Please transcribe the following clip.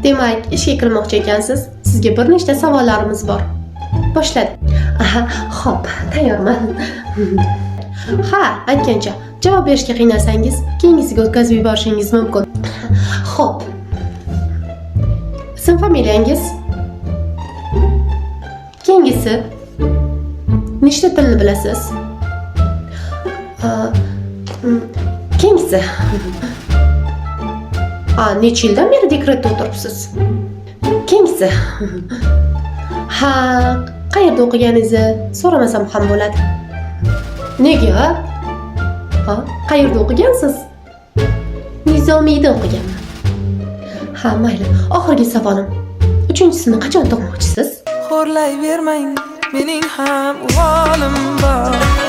Demak, ishga kirmoqchi ekansiz. Sizga bir nechta savollarimiz bor. Boshladik. Aha, xo'p, tayyorman. Ha, aytgancha, javob berishga qiynalsangiz, keyingisiga o'tkazib yuborishingiz mumkin. Xo'p. Ism familiyangiz? Keyingisi. Nechta tilni bilasiz? Keyingisi. Necha yildan beri dekretda o'tiribsiz? Keyingisi. Ha, qayerda o'qiganingizni so'ramasam ham bo'ladi. Nega? Qayerda o'qigansiz? Nizomiyda o'qiganman. Ha, mayli. Oxirgi savolim. 3-chisini qachon tug'moqchisiz? Xo'rlayvermang, mening ham uvolim bor.